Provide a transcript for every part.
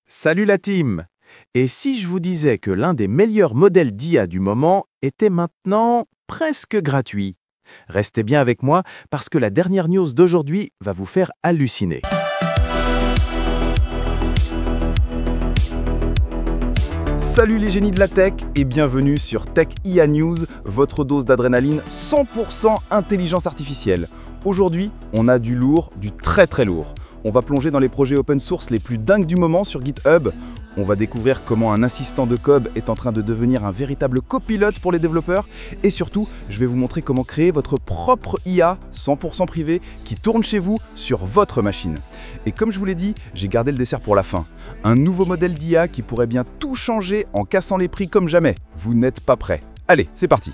Salut la team! Et si je vous disais que l'un des meilleurs modèles d'IA du moment était maintenant presque gratuit? Restez bien avec moi parce que la dernière news d'aujourd'hui va vous faire halluciner. Salut les génies de la tech et bienvenue sur Tech IA News, votre dose d'adrénaline 100% intelligence artificielle. Aujourd'hui, on a du lourd, du très lourd. On va plonger dans les projets open source les plus dingues du moment sur GitHub. On va découvrir comment un assistant de code est en train de devenir un véritable copilote pour les développeurs. Et surtout, je vais vous montrer comment créer votre propre IA 100% privé qui tourne chez vous sur votre machine. Et comme je vous l'ai dit, j'ai gardé le dessert pour la fin. Un nouveau modèle d'IA qui pourrait bien tout changer en cassant les prix comme jamais. Vous n'êtes pas prêts. Allez, c'est parti!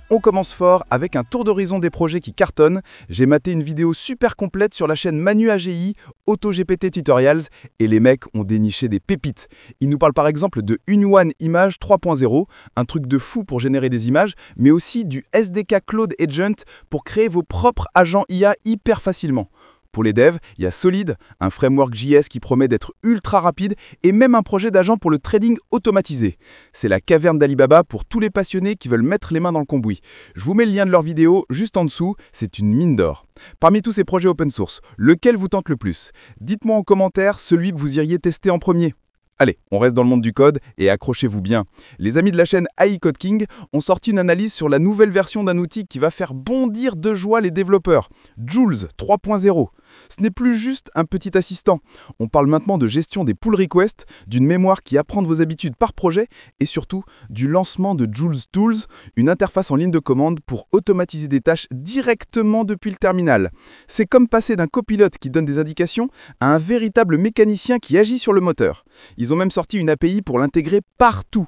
On commence fort avec un tour d'horizon des projets qui cartonnent. J'ai maté une vidéo super complète sur la chaîne Manu AGI, AutoGPT Tutorials, et les mecs ont déniché des pépites. Ils nous parlent par exemple de Une Image 3.0, un truc de fou pour générer des images, mais aussi du SDK Cloud Agent pour créer vos propres agents IA hyper facilement. Pour les devs, il y a Solid, un framework JS qui promet d'être ultra rapide et même un projet d'agent pour le trading automatisé. C'est la caverne d'Alibaba pour tous les passionnés qui veulent mettre les mains dans le cambouis. Je vous mets le lien de leur vidéo juste en dessous, c'est une mine d'or. Parmi tous ces projets open source, lequel vous tente le plus? Dites-moi en commentaire celui que vous iriez tester en premier. Allez, on reste dans le monde du code et accrochez-vous bien. Les amis de la chaîne AI Code King ont sorti une analyse sur la nouvelle version d'un outil qui va faire bondir de joie les développeurs, Jules 3.0. Ce n'est plus juste un petit assistant. On parle maintenant de gestion des pull requests, d'une mémoire qui apprend de vos habitudes par projet et surtout du lancement de Jules Tools, une interface en ligne de commande pour automatiser des tâches directement depuis le terminal. C'est comme passer d'un copilote qui donne des indications à un véritable mécanicien qui agit sur le moteur. Ils ont même sorti une API pour l'intégrer partout.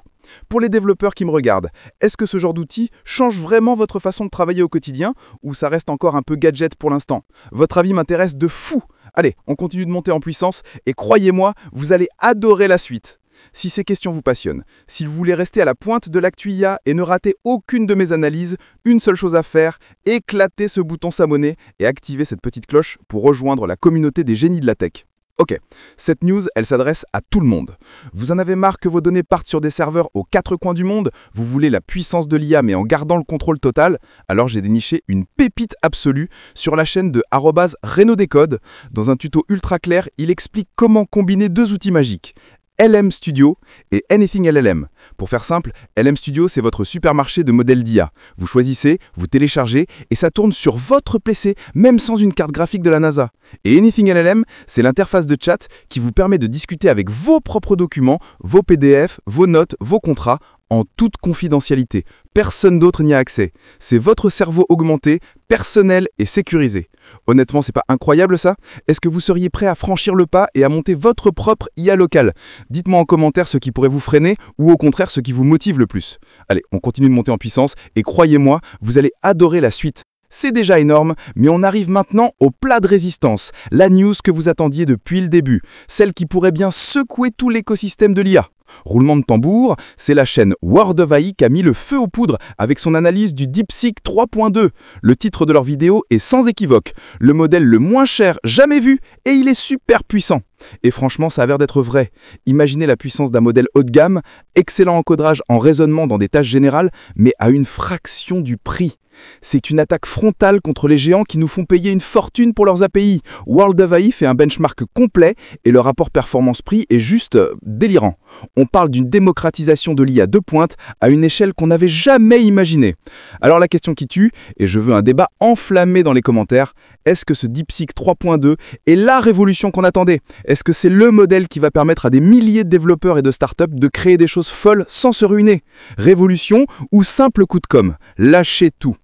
Pour les développeurs qui me regardent, est-ce que ce genre d'outil change vraiment votre façon de travailler au quotidien ou ça reste encore un peu gadget pour l'instant? Votre avis m'intéresse de fou. Allez, on continue de monter en puissance et croyez-moi, vous allez adorer la suite. Si ces questions vous passionnent, si vous voulez rester à la pointe de l'actu IA et ne rater aucune de mes analyses, une seule chose à faire, éclatez ce bouton s'abonner et activez cette petite cloche pour rejoindre la communauté des génies de la tech. Ok, cette news, elle s'adresse à tout le monde. Vous en avez marre que vos données partent sur des serveurs aux quatre coins du monde? Vous voulez la puissance de l'IA mais en gardant le contrôle total? Alors j'ai déniché une pépite absolue sur la chaîne de @RenoDecode. Dans un tuto ultra clair, il explique comment combiner deux outils magiques. LM Studio et Anything LLM. Pour faire simple, LM Studio, c'est votre supermarché de modèles d'IA. Vous choisissez, vous téléchargez et ça tourne sur votre PC, même sans une carte graphique de la NASA. Et Anything LLM, c'est l'interface de chat qui vous permet de discuter avec vos propres documents, vos PDF, vos notes, vos contrats, en toute confidentialité. Personne d'autre n'y a accès. C'est votre cerveau augmenté, personnel et sécurisé. Honnêtement, c'est pas incroyable ça? Est-ce que vous seriez prêt à franchir le pas et à monter votre propre IA locale? Dites-moi en commentaire ce qui pourrait vous freiner ou au contraire ce qui vous motive le plus. Allez, on continue de monter en puissance et croyez-moi, vous allez adorer la suite. C'est déjà énorme, mais on arrive maintenant au plat de résistance, la news que vous attendiez depuis le début, celle qui pourrait bien secouer tout l'écosystème de l'IA. Roulement de tambour, c'est la chaîne World of AI qui a mis le feu aux poudres avec son analyse du DeepSeek 3.2. Le titre de leur vidéo est sans équivoque, le modèle le moins cher jamais vu et il est super puissant. Et franchement, ça a l'air d'être vrai. Imaginez la puissance d'un modèle haut de gamme, excellent encodrage en raisonnement dans des tâches générales, mais à une fraction du prix. C'est une attaque frontale contre les géants qui nous font payer une fortune pour leurs API. World of AI fait un benchmark complet et le rapport performance-prix est juste délirant. On parle d'une démocratisation de l'IA de pointe à une échelle qu'on n'avait jamais imaginée. Alors la question qui tue, et je veux un débat enflammé dans les commentaires, est-ce que ce DeepSeek 3.2 est la révolution qu'on attendait? Est-ce que c'est le modèle qui va permettre à des milliers de développeurs et de startups de créer des choses folles sans se ruiner? Révolution ou simple coup de com'? Lâchez tout.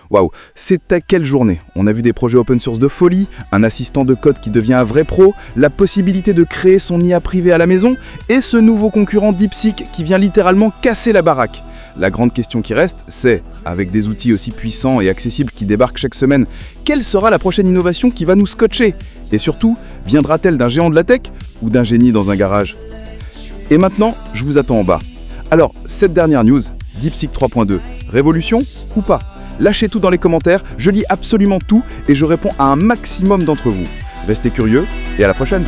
Waouh, c'était quelle journée! On a vu des projets open source de folie, un assistant de code qui devient un vrai pro, la possibilité de créer son IA privé à la maison, et ce nouveau concurrent DeepSeek qui vient littéralement casser la baraque. La grande question qui reste, c'est, avec des outils aussi puissants et accessibles qui débarquent chaque semaine, quelle sera la prochaine innovation qui va nous scotcher? Et surtout, viendra-t-elle d'un géant de la tech ou d'un génie dans un garage? Et maintenant, je vous attends en bas. Alors, cette dernière news, DeepSeek 3.2, révolution ou pas? Lâchez tout dans les commentaires, je lis absolument tout et je réponds à un maximum d'entre vous. Restez curieux et à la prochaine!